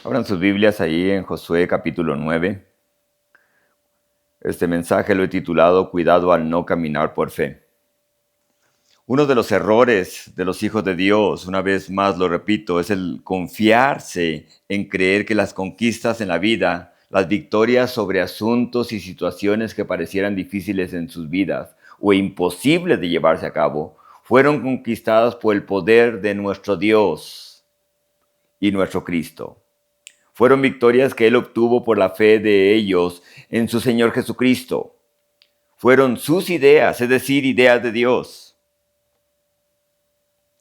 Abran sus Biblias ahí en Josué capítulo 9. Este mensaje lo he titulado Cuidado al no caminar por fe. Uno de los errores de los hijos de Dios, una vez más lo repito, es el confiarse en creer que las conquistas en la vida, las victorias sobre asuntos y situaciones que parecieran difíciles en sus vidas o imposibles de llevarse a cabo, fueron conquistadas por el poder de nuestro Dios y nuestro Cristo. Fueron victorias que Él obtuvo por la fe de ellos en su Señor Jesucristo. Fueron sus ideas, es decir, ideas de Dios.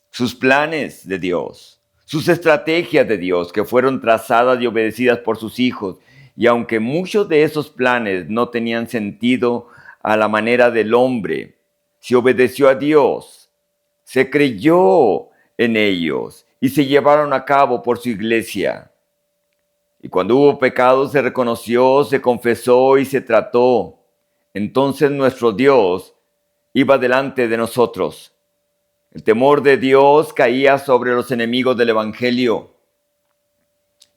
Sus planes de Dios. Sus estrategias de Dios que fueron trazadas y obedecidas por sus hijos. Y aunque muchos de esos planes no tenían sentido a la manera del hombre, se obedeció a Dios, se creyó en ellos y se llevaron a cabo por su iglesia. Y cuando hubo pecado se reconoció, se confesó y se trató. Entonces nuestro Dios iba delante de nosotros. El temor de Dios caía sobre los enemigos del Evangelio.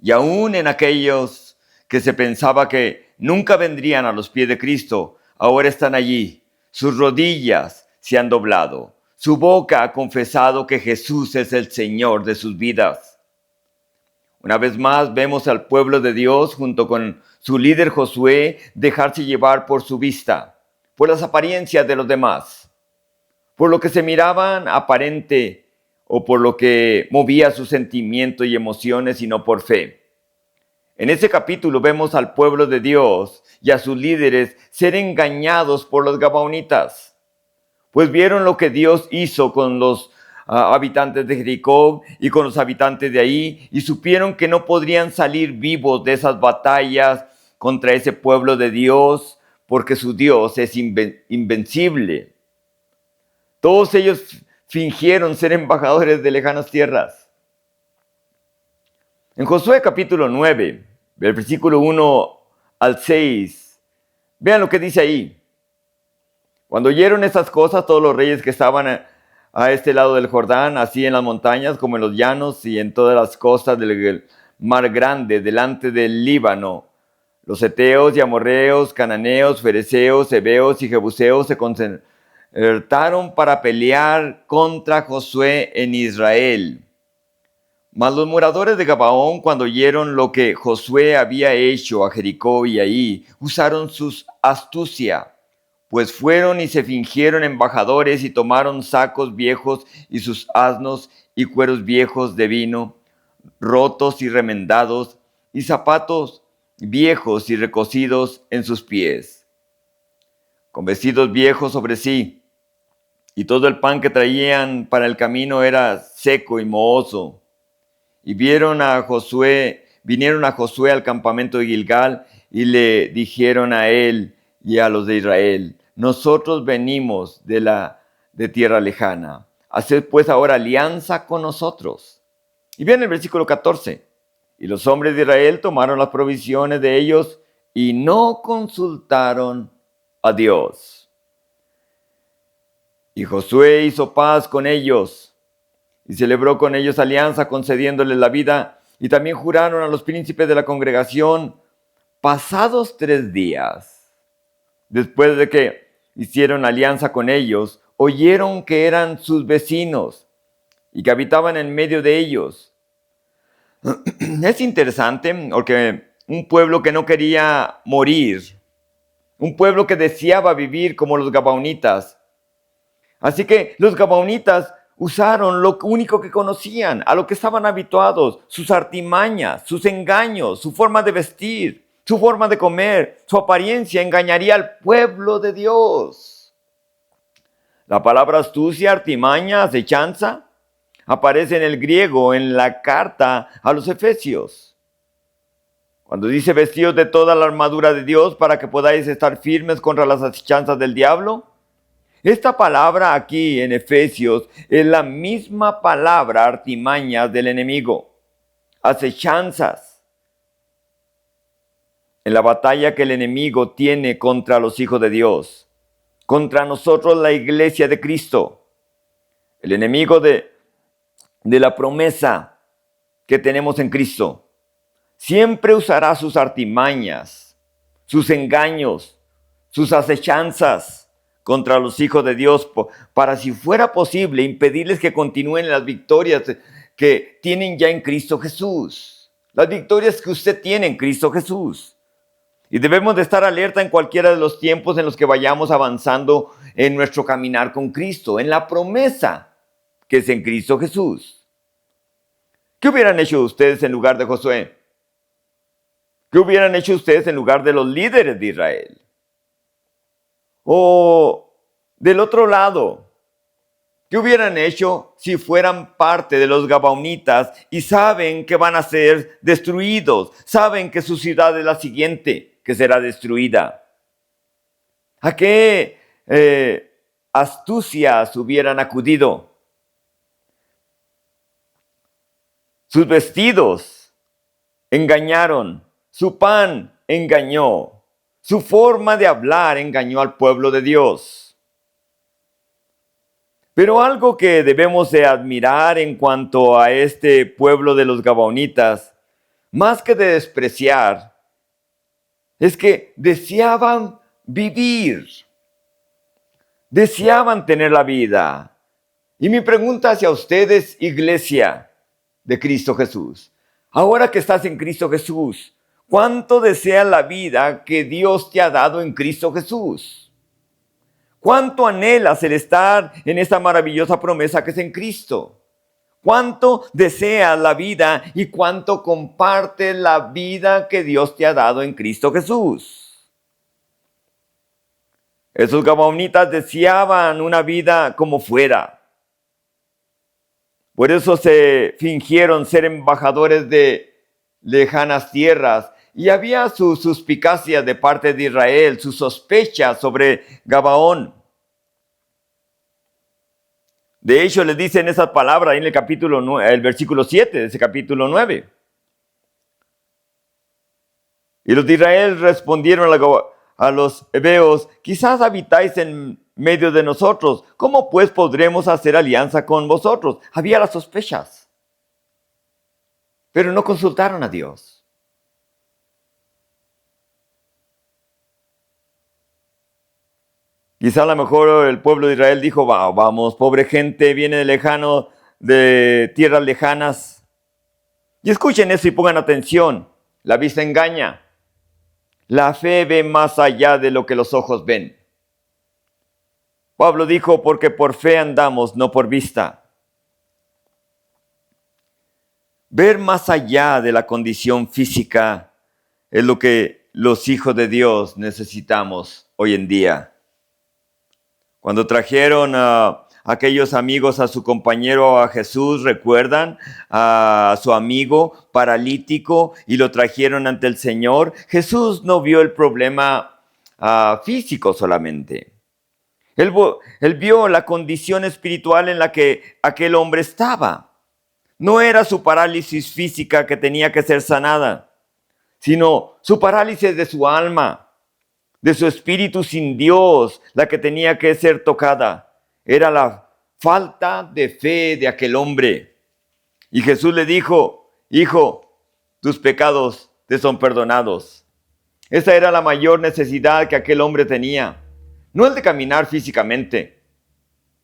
Y aún en aquellos que se pensaba que nunca vendrían a los pies de Cristo, ahora están allí. Sus rodillas se han doblado. Su boca ha confesado que Jesús es el Señor de sus vidas. Una vez más vemos al pueblo de Dios junto con su líder Josué dejarse llevar por su vista, por las apariencias de los demás, por lo que se miraban aparente o por lo que movía sus sentimientos y emociones y no por fe. En ese capítulo vemos al pueblo de Dios y a sus líderes ser engañados por los gabaonitas, pues vieron lo que Dios hizo con los habitantes de Jericó y con los habitantes de ahí, y supieron que no podrían salir vivos de esas batallas contra ese pueblo de Dios, porque su Dios es invencible. Todos ellos fingieron ser embajadores de lejanas tierras. En Josué capítulo 9, del versículo 1 al 6, vean lo que dice ahí. Cuando oyeron estas cosas, todos los reyes que estaban a este lado del Jordán, así en las montañas como en los llanos y en todas las costas del mar grande, delante del Líbano, los heteos y amorreos, cananeos, fereceos, heveos y jebuseos se concertaron para pelear contra Josué en Israel. Mas los moradores de Gabaón, cuando oyeron lo que Josué había hecho a Jericó y ahí, usaron su astucia, pues fueron y se fingieron embajadores y tomaron sacos viejos y sus asnos y cueros viejos de vino, rotos y remendados, y zapatos viejos y recocidos en sus pies, con vestidos viejos sobre sí, y todo el pan que traían para el camino era seco y mohoso. Y vinieron a Josué al campamento de Gilgal y le dijeron a él y a los de Israel: nosotros venimos de tierra lejana. Haced pues ahora alianza con nosotros. Y viene el versículo 14. Y los hombres de Israel tomaron las provisiones de ellos y no consultaron a Dios. Y Josué hizo paz con ellos y celebró con ellos alianza, concediéndoles la vida, y también juraron a los príncipes de la congregación. Pasados 3 días, después de que hicieron alianza con ellos, oyeron que eran sus vecinos y que habitaban en medio de ellos. Es interesante porque un pueblo que no quería morir, un pueblo que deseaba vivir como los gabaonitas. Así que los gabaonitas usaron lo único que conocían, a lo que estaban habituados, sus artimañas, sus engaños, su forma de vestir, su forma de comer, su apariencia engañaría al pueblo de Dios. La palabra astucia, artimaña, acechanza, aparece en el griego en la carta a los Efesios. Cuando dice vestidos de toda la armadura de Dios para que podáis estar firmes contra las acechanzas del diablo. Esta palabra aquí en Efesios es la misma palabra artimañas del enemigo, acechanzas. En la batalla que el enemigo tiene contra los hijos de Dios, contra nosotros la iglesia de Cristo, el enemigo de la promesa que tenemos en Cristo, Siempre usará sus artimañas, sus engaños, sus acechanzas contra los hijos de Dios para, si fuera posible, impedirles que continúen las victorias que tienen ya en Cristo Jesús. Las victorias que usted tiene en Cristo Jesús. Y debemos de estar alerta en cualquiera de los tiempos en los que vayamos avanzando en nuestro caminar con Cristo, en la promesa que es en Cristo Jesús. ¿Qué hubieran hecho ustedes en lugar de Josué? ¿Qué hubieran hecho ustedes en lugar de los líderes de Israel? O del otro lado, ¿qué hubieran hecho si fueran parte de los gabaonitas y saben que van a ser destruidos? Saben que su ciudad es la siguiente que será destruida. ¿A qué astucias hubieran acudido? Sus vestidos engañaron, su pan engañó, su forma de hablar engañó al pueblo de Dios. Pero algo que debemos de admirar en cuanto a este pueblo de los gabaonitas, más que de despreciar, es que deseaban vivir, deseaban tener la vida. Y mi pregunta hacia ustedes, iglesia de Cristo Jesús, ahora que estás en Cristo Jesús, ¿cuánto deseas la vida que Dios te ha dado en Cristo Jesús? ¿Cuánto anhelas el estar en esta maravillosa promesa que es en Cristo? ¿Cuánto deseas la vida y cuánto compartes la vida que Dios te ha dado en Cristo Jesús? Esos gabaonitas deseaban una vida como fuera. Por eso se fingieron ser embajadores de lejanas tierras. Y había sus suspicacias de parte de Israel, sus sospechas sobre Gabaón. De hecho, les dicen esas palabras en el capítulo 9, el versículo 7 de ese capítulo 9. Y los de Israel respondieron a los heveos: quizás habitáis en medio de nosotros. ¿Cómo pues podremos hacer alianza con vosotros? Había las sospechas. Pero no consultaron a Dios. Quizá a lo mejor el pueblo de Israel dijo: vamos, pobre gente, viene de lejano, de tierras lejanas. Y escuchen eso y pongan atención. La vista engaña. La fe ve más allá de lo que los ojos ven. Pablo dijo: porque por fe andamos, no por vista. Ver más allá de la condición física es lo que los hijos de Dios necesitamos hoy en día. Cuando trajeron a aquellos amigos a su compañero, a Jesús, ¿recuerdan? A su amigo paralítico y lo trajeron ante el Señor. Jesús no vio el problema físico solamente. Él vio la condición espiritual en la que aquel hombre estaba. No era su parálisis física que tenía que ser sanada, sino su parálisis de su alma, de su espíritu sin Dios, la que tenía que ser tocada. Era la falta de fe de aquel hombre. Y Jesús le dijo: hijo, tus pecados te son perdonados. Esa era la mayor necesidad que aquel hombre tenía. No el de caminar físicamente,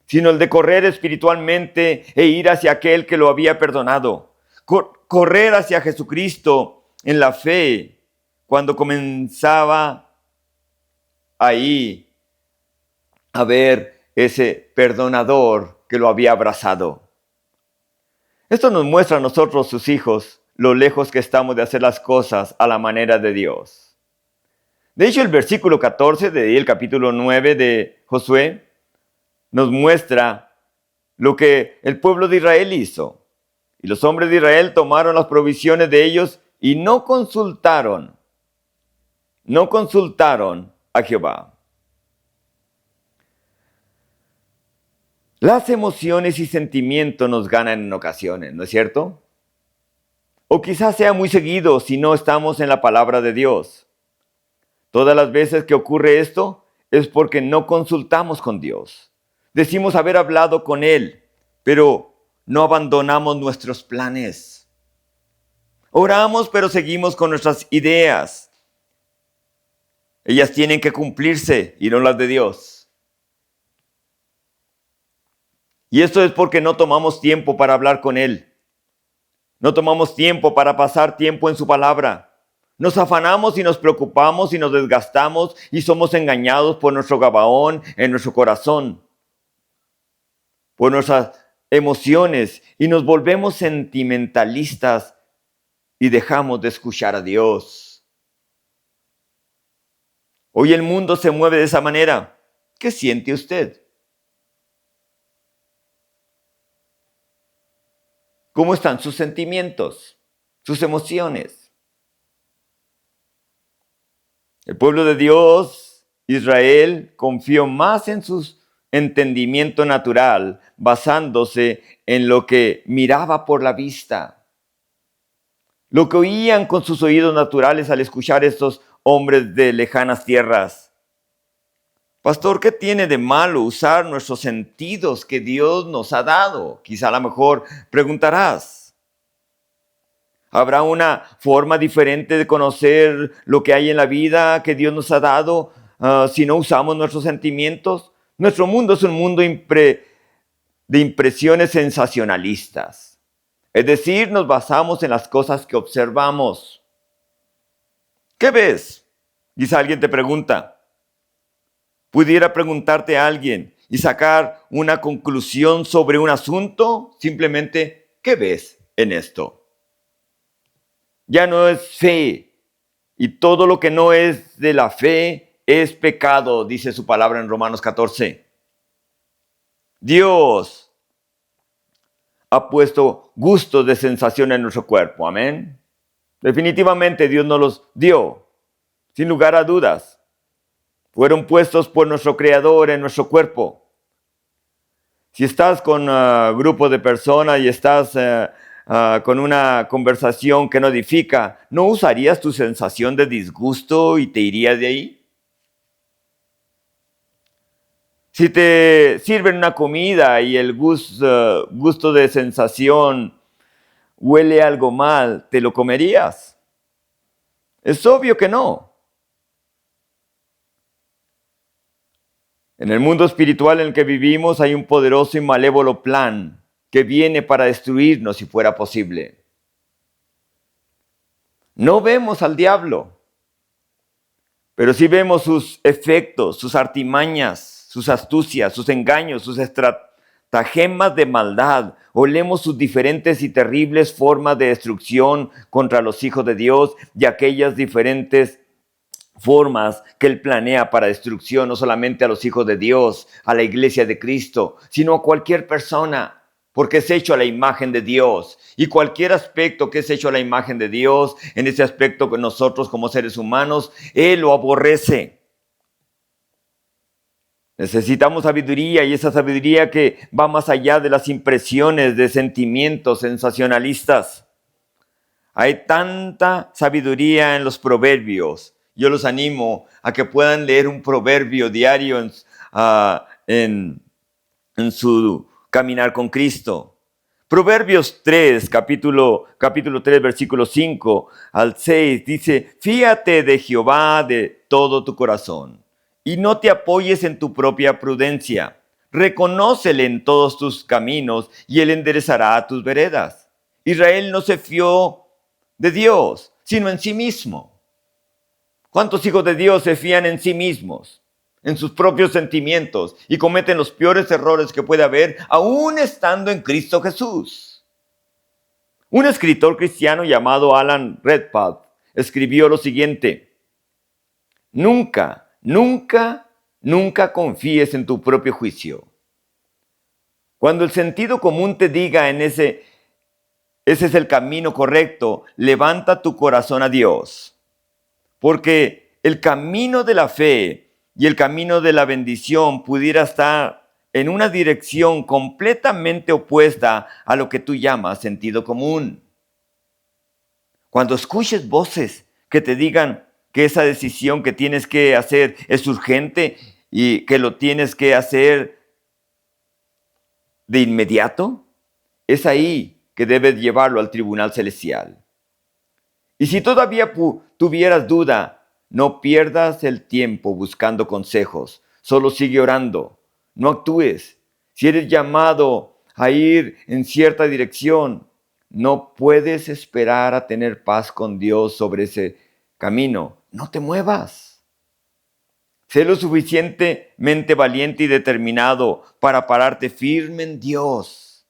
sino el de correr espiritualmente e ir hacia aquel que lo había perdonado. Correr hacia Jesucristo en la fe, cuando comenzaba ahí a ver ese perdonador que lo había abrazado. Esto nos muestra a nosotros, sus hijos, lo lejos que estamos de hacer las cosas a la manera de Dios. De hecho, el versículo 14 del capítulo 9 de Josué nos muestra lo que el pueblo de Israel hizo. Y los hombres de Israel tomaron las provisiones de ellos y no consultaron a Jehová. Las emociones y sentimientos nos ganan en ocasiones, ¿no es cierto? O quizás sea muy seguido si no estamos en la palabra de Dios. Todas las veces que ocurre esto es porque no consultamos con Dios. Decimos haber hablado con Él, pero no abandonamos nuestros planes. Oramos, pero seguimos con nuestras ideas. Ellas tienen que cumplirse y no las de Dios. Y esto es porque no tomamos tiempo para hablar con Él. No tomamos tiempo para pasar tiempo en su palabra. Nos afanamos y nos preocupamos y nos desgastamos y somos engañados por nuestro Gabaón en nuestro corazón, por nuestras emociones, y nos volvemos sentimentalistas y dejamos de escuchar a Dios. Hoy el mundo se mueve de esa manera. ¿Qué siente usted? ¿Cómo están sus sentimientos, sus emociones? El pueblo de Dios, Israel, confió más en su entendimiento natural, basándose en lo que miraba por la vista, lo que oían con sus oídos naturales al escuchar estos hombres de lejanas tierras. Pastor, ¿qué tiene de malo usar nuestros sentidos que Dios nos ha dado? Quizá a lo mejor preguntarás. ¿Habrá una forma diferente de conocer lo que hay en la vida que Dios nos ha dado si no usamos nuestros sentimientos? Nuestro mundo es un mundo de impresiones sensacionalistas. Es decir, nos basamos en las cosas que observamos. ¿Qué ves? Quizá alguien te pregunta. Pudiera preguntarte a alguien y sacar una conclusión sobre un asunto, simplemente, ¿qué ves en esto? Ya no es fe, y todo lo que no es de la fe es pecado, dice su palabra en Romanos 14. Dios ha puesto gustos de sensación en nuestro cuerpo, amén. Definitivamente Dios nos los dio, sin lugar a dudas. Fueron puestos por nuestro Creador en nuestro cuerpo. Si estás con un grupo de personas y estás con una conversación que no edifica, ¿no usarías tu sensación de disgusto y te irías de ahí? Si te sirven una comida y el gusto de sensación huele algo mal, ¿te lo comerías? Es obvio que no. En el mundo espiritual en el que vivimos hay un poderoso y malévolo plan que viene para destruirnos si fuera posible. No vemos al diablo, pero sí vemos sus efectos, sus artimañas, sus astucias, sus engaños, sus estratagemas de maldad. Olemos sus diferentes y terribles formas de destrucción contra los hijos de Dios y aquellas diferentes formas que Él planea para destrucción, no solamente a los hijos de Dios, a la iglesia de Cristo, sino a cualquier persona, porque es hecho a la imagen de Dios. Y cualquier aspecto que es hecho a la imagen de Dios, en ese aspecto que nosotros como seres humanos, Él lo aborrece. Necesitamos sabiduría, y esa sabiduría que va más allá de las impresiones de sentimientos sensacionalistas. Hay tanta sabiduría en los proverbios. Yo los animo a que puedan leer un proverbio diario en su caminar con Cristo. Proverbios 3, capítulo 3, versículo 5 al 6, dice: Fíate de Jehová de todo tu corazón, y no te apoyes en tu propia prudencia. Reconócele en todos tus caminos, y Él enderezará tus veredas. Israel no se fió de Dios, sino en sí mismo. ¿Cuántos hijos de Dios se fían en sí mismos, en sus propios sentimientos, y cometen los peores errores que puede haber, aún estando en Cristo Jesús? Un escritor cristiano llamado Alan Redpath escribió lo siguiente: Nunca, nunca, nunca confíes en tu propio juicio. Cuando el sentido común te diga ese es el camino correcto, levanta tu corazón a Dios. Porque el camino de la fe y el camino de la bendición pudiera estar en una dirección completamente opuesta a lo que tú llamas sentido común. Cuando escuches voces que te digan que esa decisión que tienes que hacer es urgente y que lo tienes que hacer de inmediato, es ahí que debes llevarlo al tribunal celestial. Y si todavía tuvieras duda, no pierdas el tiempo buscando consejos. Solo sigue orando. No actúes. Si eres llamado a ir en cierta dirección, no puedes esperar a tener paz con Dios sobre ese camino. No te muevas. Sé lo suficientemente valiente y determinado para pararte firme en Dios,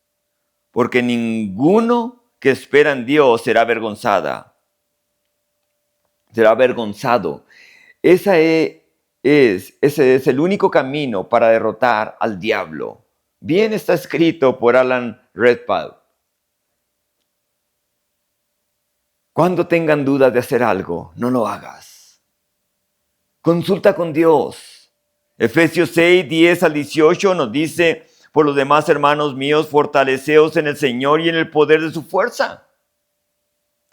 porque ninguno que espera en Dios será avergonzado. Ese es el único camino para derrotar al diablo. Bien está escrito por Alan Redpath. Cuando tengan dudas de hacer algo, no lo hagas. Consulta con Dios. Efesios 6, 10 al 18 nos dice: por lo demás, hermanos míos, fortaleceos en el Señor y en el poder de su fuerza.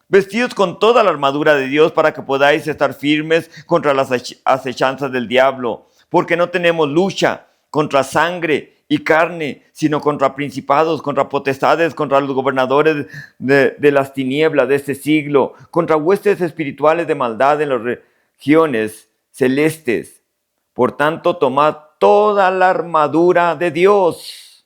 Vestidos con toda la armadura de Dios para que podáis estar firmes contra las acechanzas del diablo, porque no tenemos lucha contra sangre y carne, sino contra principados, contra potestades, contra los gobernadores de las tinieblas de este siglo, contra huestes espirituales de maldad en las regiones celestes. Por tanto, tomad toda la armadura de Dios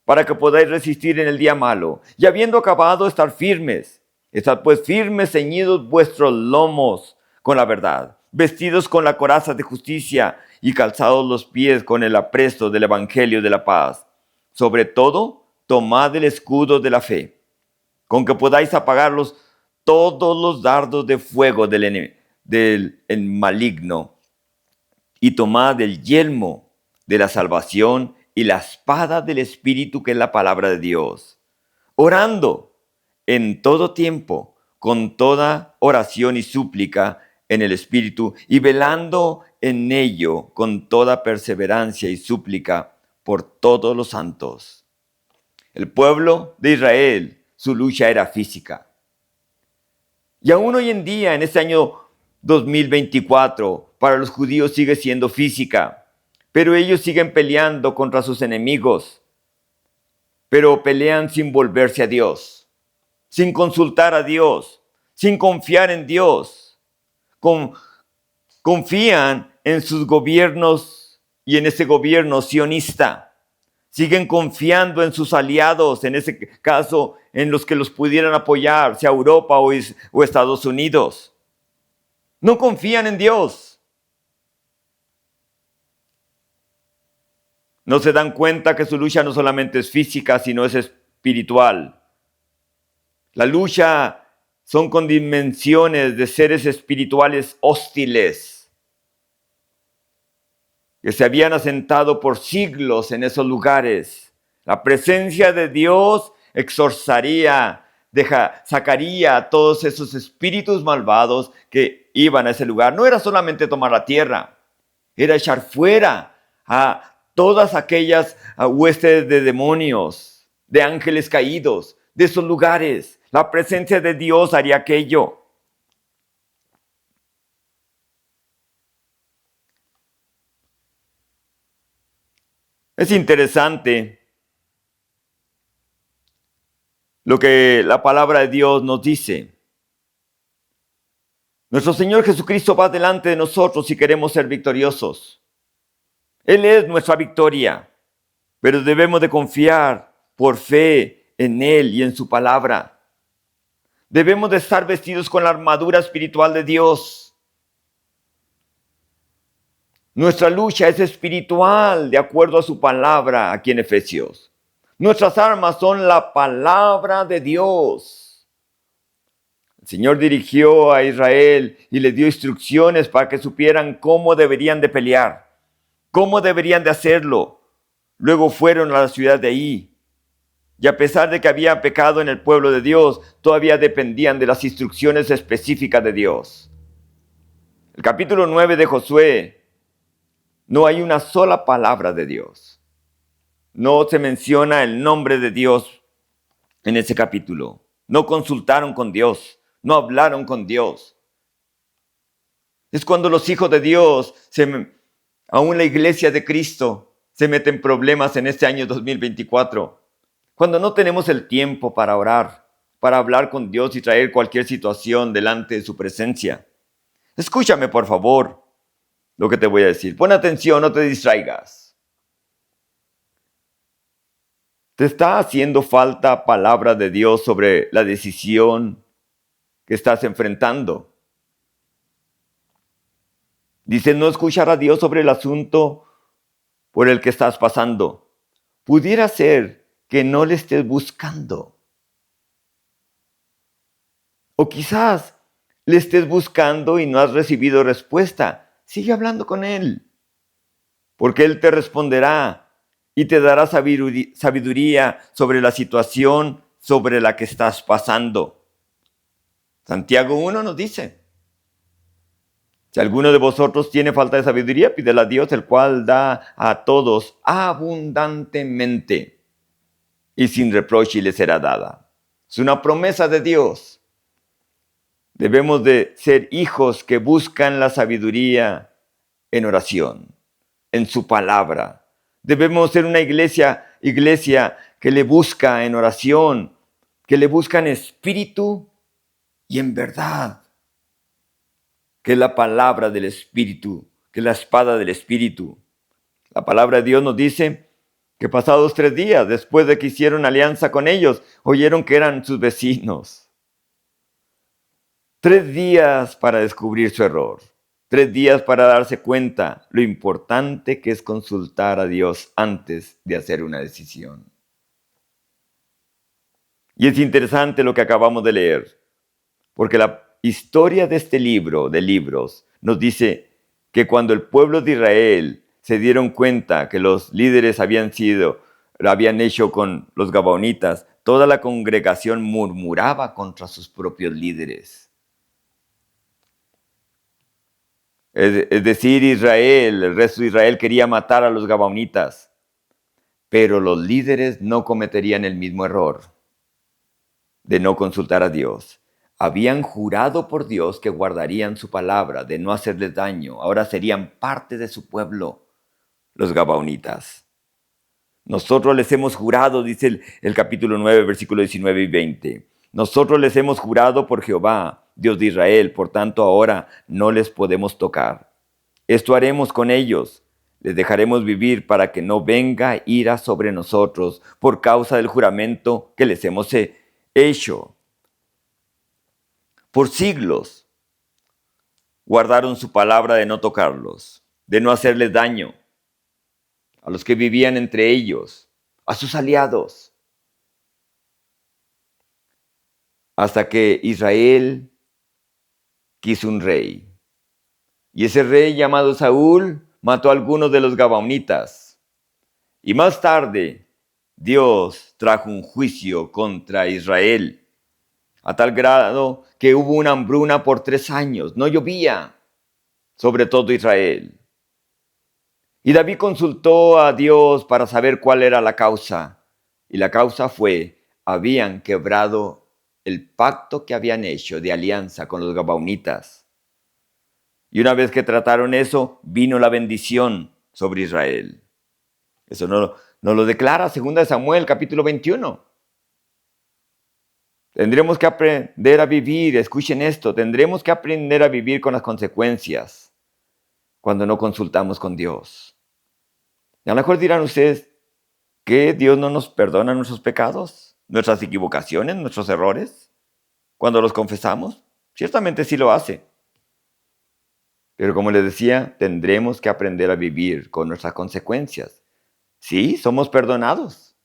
para que podáis resistir en el día malo, y habiendo acabado, estar firmes. Estad pues firmes, ceñidos vuestros lomos con la verdad, vestidos con la coraza de justicia y calzados los pies con el apresto del evangelio de la paz. Sobre todo, tomad el escudo de la fe, con que podáis apagar todos los dardos de fuego del maligno, y tomad el yelmo de la salvación y la espada del Espíritu, que es la palabra de Dios, orando en todo tiempo, con toda oración y súplica en el Espíritu, y velando en ello con toda perseverancia y súplica por todos los santos. El pueblo de Israel, su lucha era física. Y aún hoy en día, en este año 2024, para los judíos sigue siendo física, pero ellos siguen peleando contra sus enemigos, pero pelean sin volverse a Dios, sin consultar a Dios, sin confiar en Dios. Confían en sus gobiernos y en ese gobierno sionista. Siguen confiando en sus aliados, en ese caso, en los que los pudieran apoyar, sea Europa o Estados Unidos. No confían en Dios. No se dan cuenta que su lucha no solamente es física, sino es espiritual. La lucha son con dimensiones de seres espirituales hostiles que se habían asentado por siglos en esos lugares. La presencia de Dios sacaría a todos esos espíritus malvados que iban a ese lugar. No era solamente tomar la tierra, era echar fuera a todas aquellas huestes de demonios, de ángeles caídos, de esos lugares. La presencia de Dios haría aquello. Es interesante lo que la palabra de Dios nos dice. Nuestro Señor Jesucristo va delante de nosotros si queremos ser victoriosos. Él es nuestra victoria, pero debemos de confiar por fe en Él y en su palabra. Debemos de estar vestidos con la armadura espiritual de Dios. Nuestra lucha es espiritual, de acuerdo a su palabra aquí en Efesios. Nuestras armas son la palabra de Dios. El Señor dirigió a Israel y les dio instrucciones para que supieran cómo deberían de pelear, cómo deberían de hacerlo. Luego fueron a la ciudad de ahí. Y a pesar de que había pecado en el pueblo de Dios, todavía dependían de las instrucciones específicas de Dios. El capítulo 9 de Josué, no hay una sola palabra de Dios. No se menciona el nombre de Dios en ese capítulo. No consultaron con Dios, no hablaron con Dios. Es cuando los hijos de Dios, aún la iglesia de Cristo, se meten en problemas en este año 2024. Cuando no tenemos el tiempo para orar, para hablar con Dios y traer cualquier situación delante de su presencia. Escúchame, por favor, lo que te voy a decir. Pon atención, no te distraigas. ¿Te está haciendo falta palabra de Dios sobre la decisión que estás enfrentando? Dice, no escuchar a Dios sobre el asunto por el que estás pasando. Pudiera ser que no le estés buscando. O quizás le estés buscando y no has recibido respuesta. Sigue hablando con Él, porque Él te responderá y te dará sabiduría sobre la situación sobre la que estás pasando. Santiago 1 nos dice, si alguno de vosotros tiene falta de sabiduría, pídela a Dios, el cual da a todos abundantemente y sin reproche y le será dada. Es una promesa de Dios. Debemos de ser hijos que buscan la sabiduría en oración, en su palabra. Debemos ser una iglesia que le busca en oración, que le busca en espíritu y en verdad. Que es la palabra del Espíritu, que es la espada del Espíritu. La palabra de Dios nos dice que pasados 3 días, después de que hicieron alianza con ellos, oyeron que eran sus vecinos. 3 días para descubrir su error. 3 días para darse cuenta lo importante que es consultar a Dios antes de hacer una decisión. Y es interesante lo que acabamos de leer, porque la historia de este libro de libros nos dice que cuando el pueblo de Israel se dieron cuenta que los líderes lo habían hecho con los gabaonitas, toda la congregación murmuraba contra sus propios líderes. Es decir, el resto de Israel quería matar a los gabaonitas, pero los líderes no cometerían el mismo error de no consultar a Dios. Habían jurado por Dios que guardarían su palabra, de no hacerles daño. Ahora serían parte de su pueblo, los gabaonitas. Nosotros les hemos jurado, dice el capítulo 9, versículos 19 y 20. Nosotros les hemos jurado por Jehová, Dios de Israel, por tanto ahora no les podemos tocar. Esto haremos con ellos. Les dejaremos vivir para que no venga ira sobre nosotros por causa del juramento que les hemos hecho. Por siglos guardaron su palabra de no tocarlos, de no hacerles daño a los que vivían entre ellos, a sus aliados, hasta que Israel quiso un rey. Y ese rey llamado Saúl mató a algunos de los gabaonitas. Y más tarde Dios trajo un juicio contra Israel, a tal grado que hubo una hambruna por 3 años, no llovía sobre todo Israel. Y David consultó a Dios para saber cuál era la causa. Y la causa fue, habían quebrado el pacto que habían hecho de alianza con los gabaonitas. Y una vez que trataron eso, vino la bendición sobre Israel. Eso nos lo declara 2 Samuel, capítulo 21. Tendremos que aprender a vivir, escuchen esto, tendremos que aprender a vivir con las consecuencias cuando no consultamos con Dios. Y a lo mejor dirán ustedes que Dios no nos perdona nuestros pecados, nuestras equivocaciones, nuestros errores, cuando los confesamos. Ciertamente sí lo hace. Pero como les decía, tendremos que aprender a vivir con nuestras consecuencias. Sí, somos perdonados.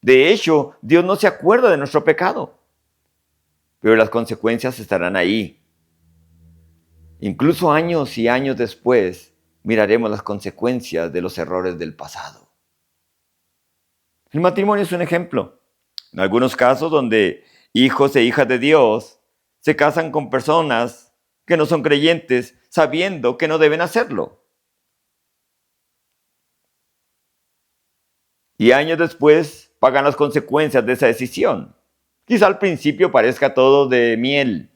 De hecho, Dios no se acuerda de nuestro pecado. Pero las consecuencias estarán ahí. Incluso años y años después, miraremos las consecuencias de los errores del pasado. El matrimonio es un ejemplo. En algunos casos donde hijos e hijas de Dios se casan con personas que no son creyentes, sabiendo que no deben hacerlo. Y años después pagan las consecuencias de esa decisión. Quizá al principio parezca todo de miel,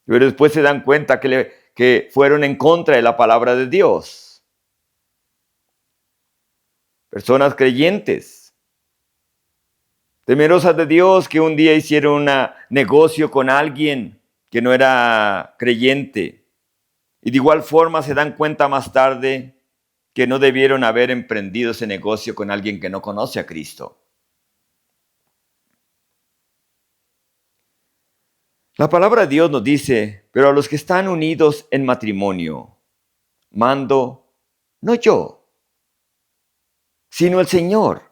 pero después se dan cuenta que fueron en contra de la palabra de Dios. Personas creyentes temerosas de Dios, que un día hicieron un negocio con alguien que no era creyente. Y de igual forma se dan cuenta más tarde que no debieron haber emprendido ese negocio con alguien que no conoce a Cristo. La palabra de Dios nos dice, pero a los que están unidos en matrimonio, mando no yo, sino el Señor,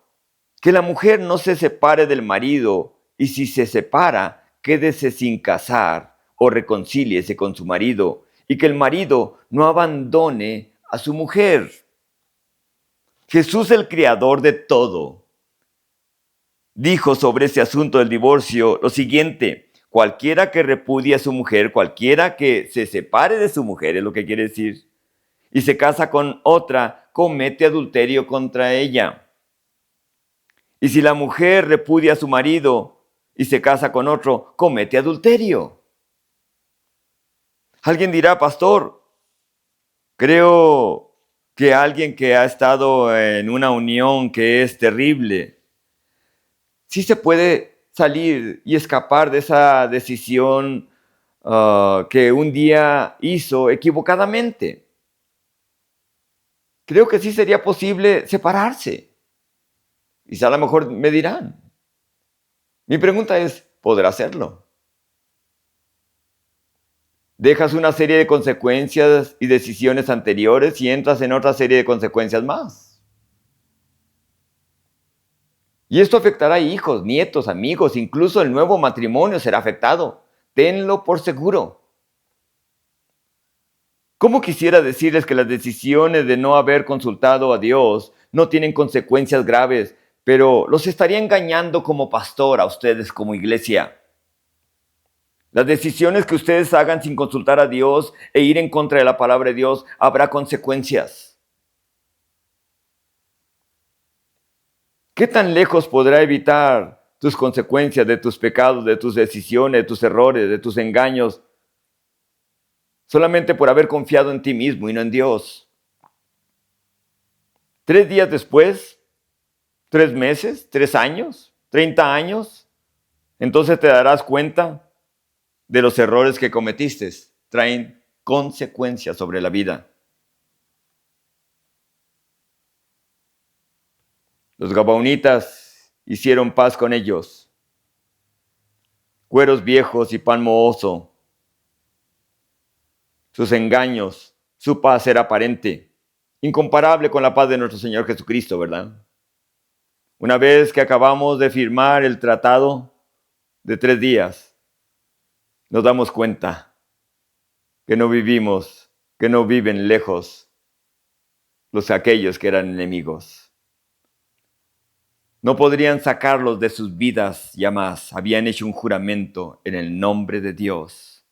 que la mujer no se separe del marido, y si se separa, quédese sin casar o reconcíliese con su marido, y que el marido no abandone a su mujer. Jesús, el creador de todo, dijo sobre ese asunto del divorcio lo siguiente: cualquiera que repudie a su mujer, cualquiera que se separe de su mujer, es lo que quiere decir, y se casa con otra, comete adulterio contra ella. Y si la mujer repudia a su marido y se casa con otro, comete adulterio. Alguien dirá, pastor, creo que alguien que ha estado en una unión que es terrible, sí se puede salir y escapar de esa decisión que un día hizo equivocadamente. Creo que sí sería posible separarse. Y a lo mejor me dirán. Mi pregunta es, ¿podrá hacerlo? Dejas una serie de consecuencias y decisiones anteriores y entras en otra serie de consecuencias más. Y esto afectará a hijos, nietos, amigos, incluso el nuevo matrimonio será afectado. Tenlo por seguro. ¿Cómo quisiera decirles que las decisiones de no haber consultado a Dios no tienen consecuencias graves, pero los estaría engañando como pastor a ustedes como iglesia? Las decisiones que ustedes hagan sin consultar a Dios e ir en contra de la palabra de Dios, habrá consecuencias. ¿Qué tan lejos podrá evitar tus consecuencias de tus pecados, de tus decisiones, de tus errores, de tus engaños, solamente por haber confiado en ti mismo y no en Dios? 3 días después, 3 meses, 3 años, 30 años, entonces te darás cuenta de los errores que cometiste. Traen consecuencias sobre la vida. Los gabaonitas hicieron paz con ellos. Cueros viejos y pan mohoso. Sus engaños, su paz era aparente, incomparable con la paz de nuestro Señor Jesucristo, ¿verdad? Una vez que acabamos de firmar el tratado de 3 días, nos damos cuenta que no vivimos, que no viven lejos aquellos que eran enemigos. No podrían sacarlos de sus vidas ya más. Habían hecho un juramento en el nombre de Dios.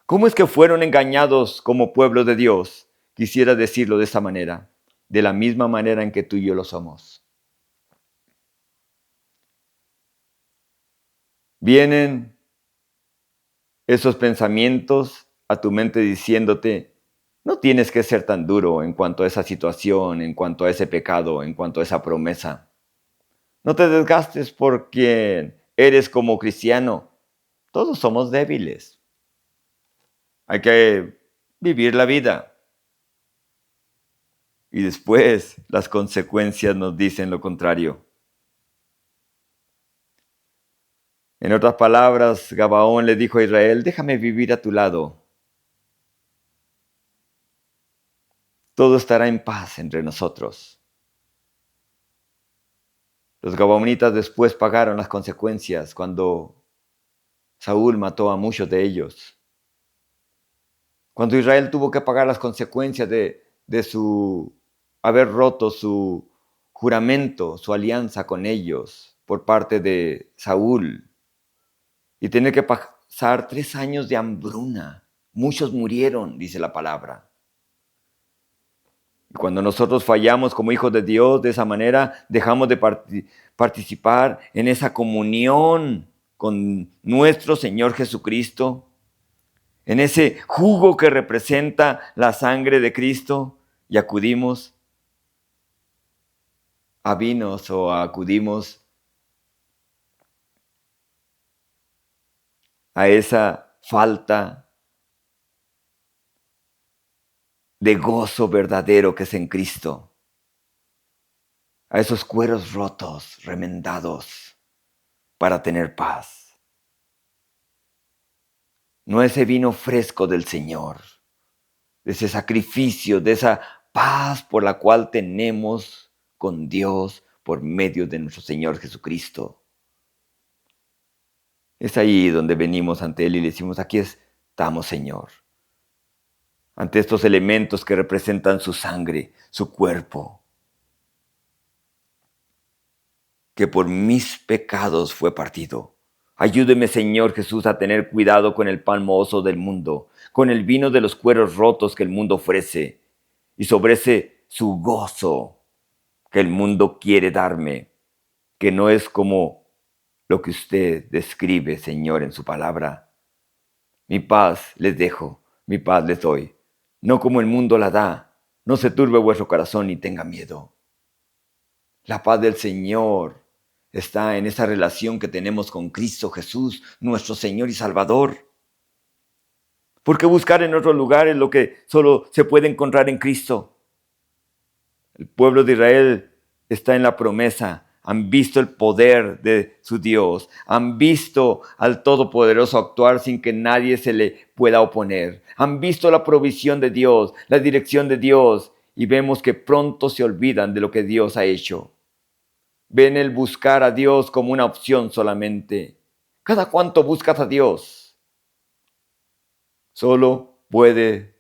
¿Cómo es que fueron engañados como pueblo de Dios? Quisiera decirlo de esa manera, de la misma manera en que tú y yo lo somos. Vienen esos pensamientos a tu mente diciéndote, no tienes que ser tan duro en cuanto a esa situación, en cuanto a ese pecado, en cuanto a esa promesa. No te desgastes porque eres como cristiano. Todos somos débiles. Hay que vivir la vida. Y después las consecuencias nos dicen lo contrario. En otras palabras, Gabaón le dijo a Israel, déjame vivir a tu lado. Todo estará en paz entre nosotros. Los gabaonitas después pagaron las consecuencias cuando Saúl mató a muchos de ellos. Cuando Israel tuvo que pagar las consecuencias de su haber roto su juramento, su alianza con ellos por parte de Saúl, y tener que pasar 3 años de hambruna. Muchos murieron, dice la palabra. Y cuando nosotros fallamos como hijos de Dios de esa manera, dejamos de participar en esa comunión con nuestro Señor Jesucristo, en ese jugo que representa la sangre de Cristo, y acudimos a vinos o acudimos a esa falta de gozo verdadero que es en Cristo, a esos cueros rotos, remendados, para tener paz. No ese vino fresco del Señor, de ese sacrificio, de esa paz por la cual tenemos con Dios por medio de nuestro Señor Jesucristo. Es ahí donde venimos ante Él y le decimos, aquí estamos, Señor. Ante estos elementos que representan su sangre, su cuerpo, que por mis pecados fue partido. Ayúdeme, Señor Jesús, a tener cuidado con el pan mohoso del mundo, con el vino de los cueros rotos que el mundo ofrece, y sobre ese su gozo que el mundo quiere darme, que no es como lo que usted describe, Señor, en su palabra. Mi paz les dejo, mi paz les doy, no como el mundo la da. No se turbe vuestro corazón ni tenga miedo. La paz del Señor está en esa relación que tenemos con Cristo Jesús, nuestro Señor y Salvador. ¿Por qué buscar en otros lugares lo que solo se puede encontrar en Cristo? El pueblo de Israel está en la promesa. Han visto el poder de su Dios. Han visto al Todopoderoso actuar sin que nadie se le pueda oponer. Han visto la provisión de Dios, la dirección de Dios. Y vemos que pronto se olvidan de lo que Dios ha hecho. Ven el buscar a Dios como una opción solamente. ¿Cada cuánto buscas a Dios? ¿Solo puede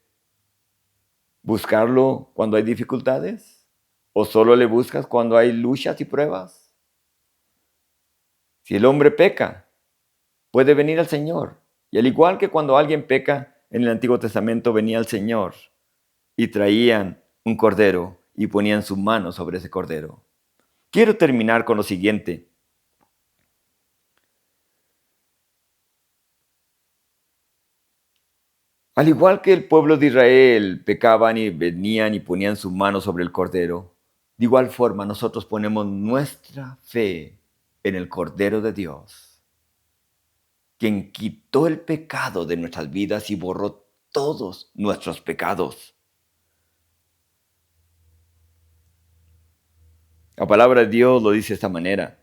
buscarlo cuando hay dificultades? ¿O solo le buscas cuando hay luchas y pruebas? Si el hombre peca, puede venir al Señor. Y al igual que cuando alguien peca, en el Antiguo Testamento venía al Señor y traían un cordero y ponían su mano sobre ese cordero. Quiero terminar con lo siguiente. Al igual que el pueblo de Israel pecaban y venían y ponían su mano sobre el cordero, de igual forma nosotros ponemos nuestra fe en el Cordero de Dios, quien quitó el pecado de nuestras vidas y borró todos nuestros pecados. La palabra de Dios lo dice de esta manera.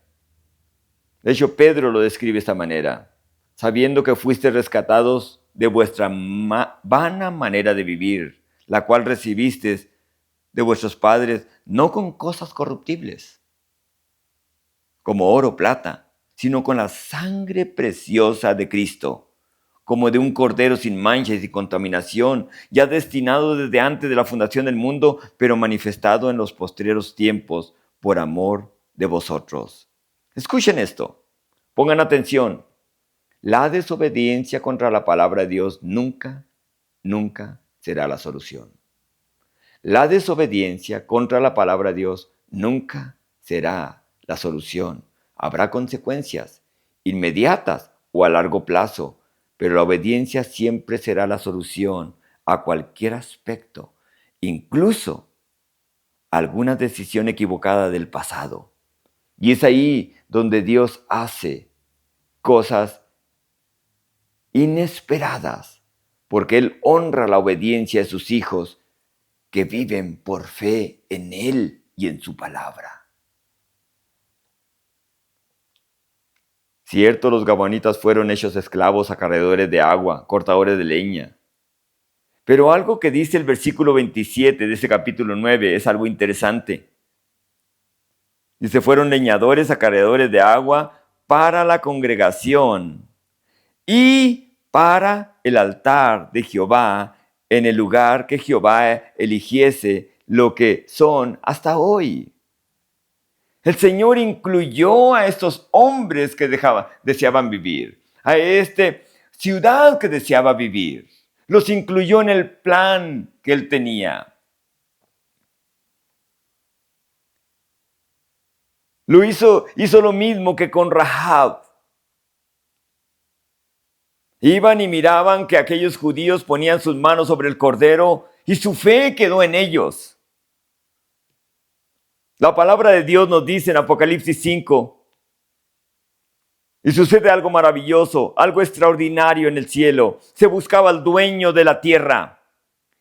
De hecho, Pedro lo describe de esta manera. Sabiendo que fuiste rescatados de vuestra vana manera de vivir, la cual recibisteis de vuestros padres, no con cosas corruptibles, como oro o plata, sino con la sangre preciosa de Cristo, como de un cordero sin mancha y sin contaminación, ya destinado desde antes de la fundación del mundo, pero manifestado en los postreros tiempos por amor de vosotros. Escuchen esto, pongan atención. La desobediencia contra la palabra de Dios nunca, nunca será la solución. La desobediencia contra la palabra de Dios nunca será la solución. Habrá consecuencias inmediatas o a largo plazo, pero la obediencia siempre será la solución a cualquier aspecto, incluso alguna decisión equivocada del pasado. Y es ahí donde Dios hace cosas inesperadas, porque Él honra la obediencia de sus hijos que viven por fe en Él y en su palabra. Cierto, los gabonitas fueron hechos esclavos, acarreadores de agua, cortadores de leña. Pero algo que dice el versículo 27 de ese capítulo 9 es algo interesante. Dice, fueron leñadores, acarreadores de agua para la congregación y para el altar de Jehová en el lugar que Jehová eligiese, lo que son hasta hoy. El Señor incluyó a estos hombres que deseaban vivir, a esta ciudad que deseaba vivir. Los incluyó en el plan que Él tenía. Hizo lo mismo que con Rahab. Iban y miraban que aquellos judíos ponían sus manos sobre el cordero y su fe quedó en ellos. La palabra de Dios nos dice en Apocalipsis 5 Y sucede algo maravilloso, algo extraordinario en el cielo. Se buscaba al dueño de la tierra,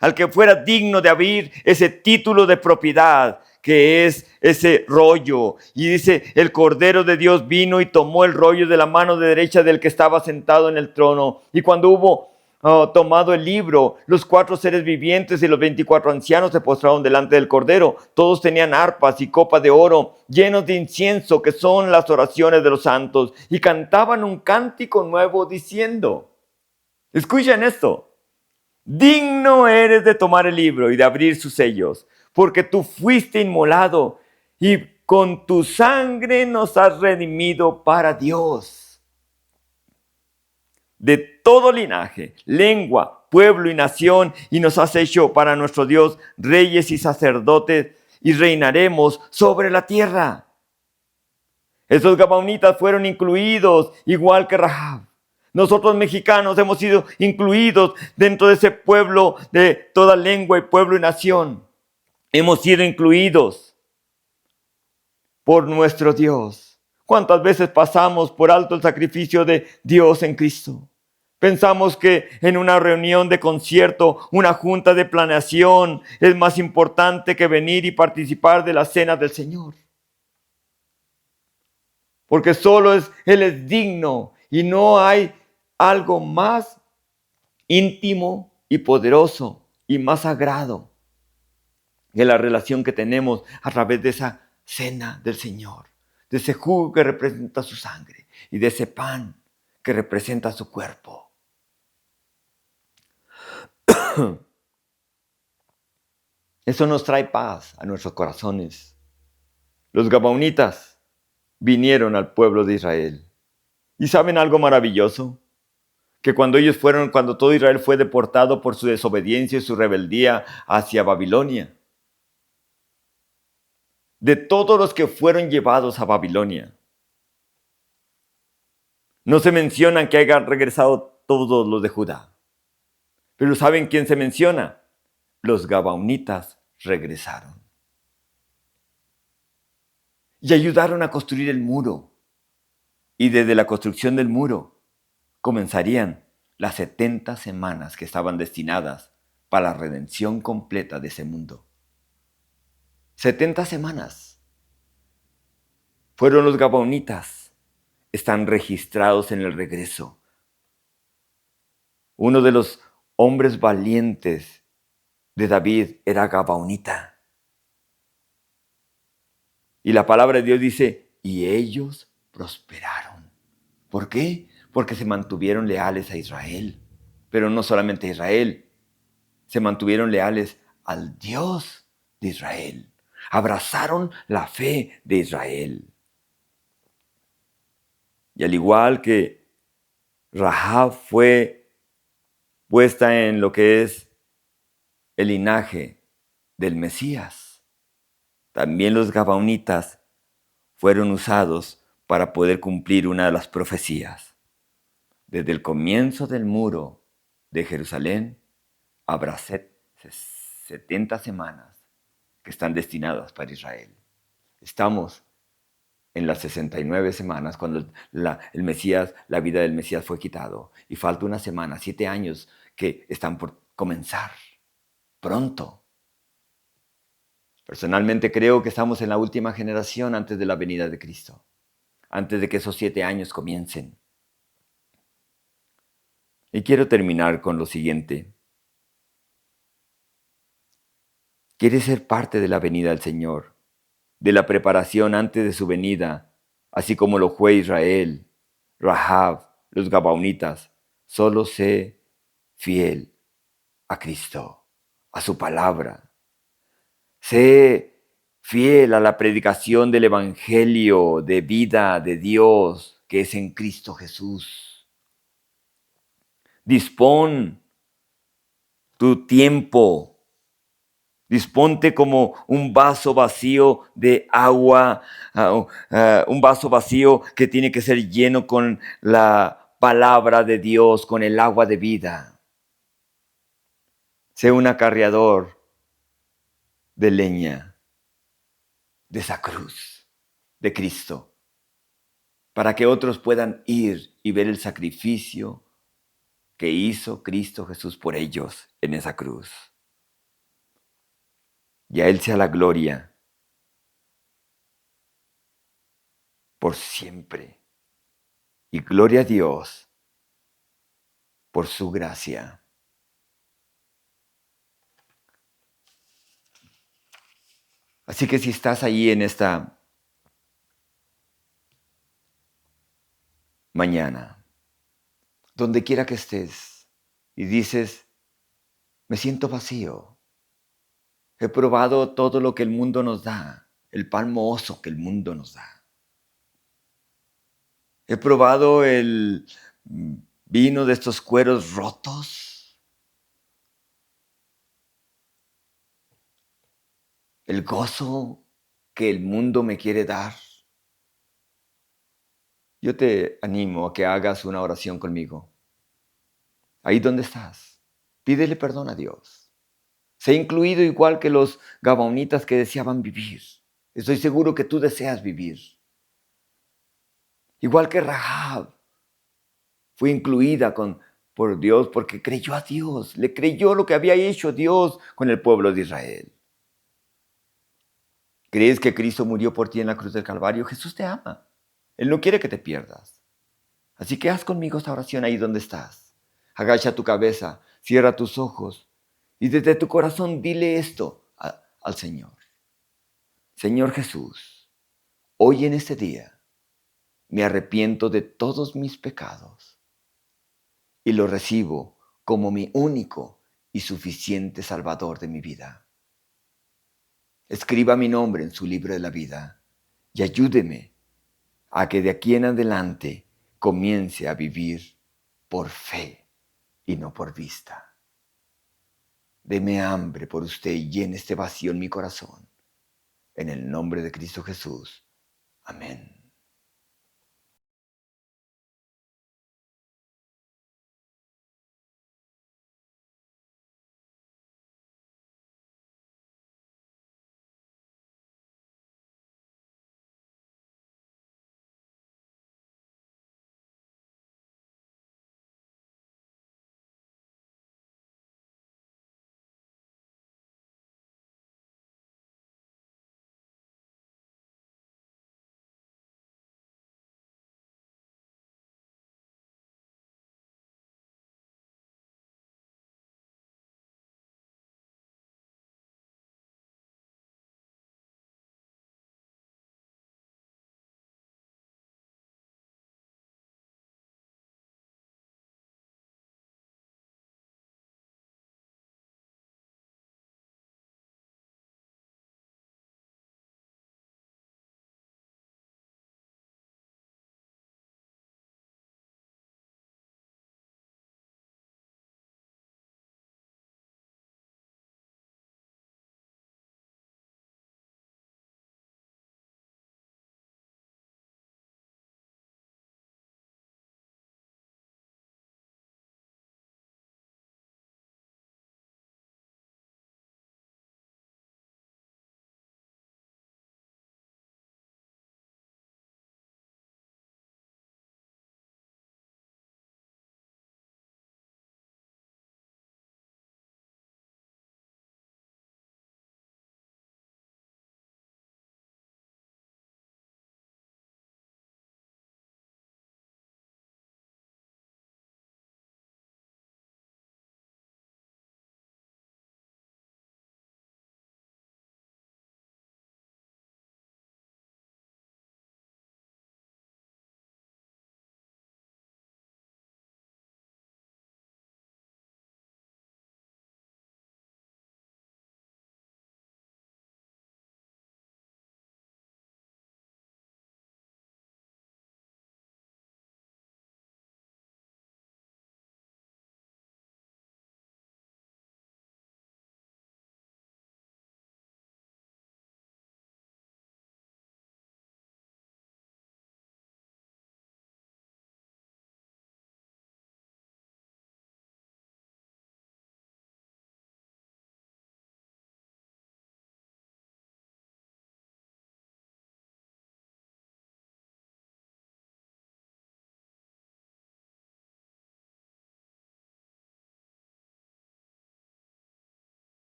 al que fuera digno de abrir ese título de propiedad que es ese rollo. Y dice, el Cordero de Dios vino y tomó el rollo de la mano derecha del que estaba sentado en el trono. Y cuando hubo tomado el libro, los 4 seres vivientes y los 24 ancianos se postraron delante del Cordero. Todos tenían arpas y copas de oro llenos de incienso, que son las oraciones de los santos, y cantaban un cántico nuevo diciendo, escuchen esto, digno eres de tomar el libro y de abrir sus sellos, porque tú fuiste inmolado y con tu sangre nos has redimido para Dios. De todo linaje, lengua, pueblo y nación, y nos has hecho para nuestro Dios reyes y sacerdotes, y reinaremos sobre la tierra. Esos gabaonitas fueron incluidos igual que Rahab. Nosotros mexicanos hemos sido incluidos dentro de ese pueblo de toda lengua y pueblo y nación. Hemos sido incluidos por nuestro Dios. ¿Cuántas veces pasamos por alto el sacrificio de Dios en Cristo? Pensamos que en una reunión de concierto, una junta de planeación, es más importante que venir y participar de la cena del Señor. Porque solo Él es digno y no hay algo más íntimo y poderoso y más sagrado que la relación que tenemos a través de esa cena del Señor, de ese jugo que representa su sangre y de ese pan que representa su cuerpo. Eso nos trae paz a nuestros corazones. Los gabaonitas vinieron al pueblo de Israel. ¿Y saben algo maravilloso? Que cuando todo Israel fue deportado por su desobediencia y su rebeldía hacia Babilonia, de todos los que fueron llevados a Babilonia, no se mencionan que hayan regresado todos los de Judá. Pero ¿saben quién se menciona? Los gabaonitas regresaron. Y ayudaron a construir el muro. Y desde la construcción del muro comenzarían las 70 semanas que estaban destinadas para la redención completa de ese mundo. 70 semanas. Fueron los gabaonitas. Están registrados en el regreso. Uno de los hombres valientes de David era gabaonita. Y la palabra de Dios dice, y ellos prosperaron. ¿Por qué? Porque se mantuvieron leales a Israel. Pero no solamente a Israel, se mantuvieron leales al Dios de Israel. Abrazaron la fe de Israel. Y al igual que Rahab fue puesta en lo que es el linaje del Mesías, también los gabaonitas fueron usados para poder cumplir una de las profecías. Desde el comienzo del muro de Jerusalén habrá 70 semanas que están destinadas para Israel. Estamos en las 69 semanas cuando la vida del Mesías fue quitado. Y falta una semana, 7 años que están por comenzar pronto. Personalmente creo que estamos en la última generación antes de la venida de Cristo, antes de que esos 7 años comiencen. Y quiero terminar con lo siguiente. ¿Quieres ser parte de la venida del Señor, de la preparación antes de su venida, así como lo fue Israel, Rahab, los gabaonitas? Solo sé fiel a Cristo, a su palabra. Sé fiel a la predicación del Evangelio de vida de Dios que es en Cristo Jesús. Dispón tu tiempo. Disponte como un vaso vacío de agua, un vaso vacío que tiene que ser lleno con la palabra de Dios, con el agua de vida. Sé un acarreador de leña de esa cruz de Cristo para que otros puedan ir y ver el sacrificio que hizo Cristo Jesús por ellos en esa cruz. Y a Él sea la gloria por siempre. Y gloria a Dios por su gracia. Así que si estás ahí en esta mañana, donde quiera que estés, y dices, me siento vacío, he probado todo lo que el mundo nos da, el pan mohoso que el mundo nos da. He probado el vino de estos cueros rotos, el gozo que el mundo me quiere dar. Yo te animo a que hagas una oración conmigo. Ahí donde estás, pídele perdón a Dios. Sé incluido igual que los gabaonitas que deseaban vivir. Estoy seguro que tú deseas vivir. Igual que Rahab, fue incluida por Dios porque creyó a Dios. Le creyó lo que había hecho Dios con el pueblo de Israel. ¿Crees que Cristo murió por ti en la cruz del Calvario? Jesús te ama. Él no quiere que te pierdas. Así que haz conmigo esta oración ahí donde estás. Agacha tu cabeza, cierra tus ojos y desde tu corazón dile esto al Señor. Señor Jesús, hoy en este día me arrepiento de todos mis pecados y lo recibo como mi único y suficiente Salvador de mi vida. Escriba mi nombre en su libro de la vida y ayúdeme a que de aquí en adelante comience a vivir por fe y no por vista. Deme hambre por usted y llene este vacío en mi corazón. En el nombre de Cristo Jesús. Amén.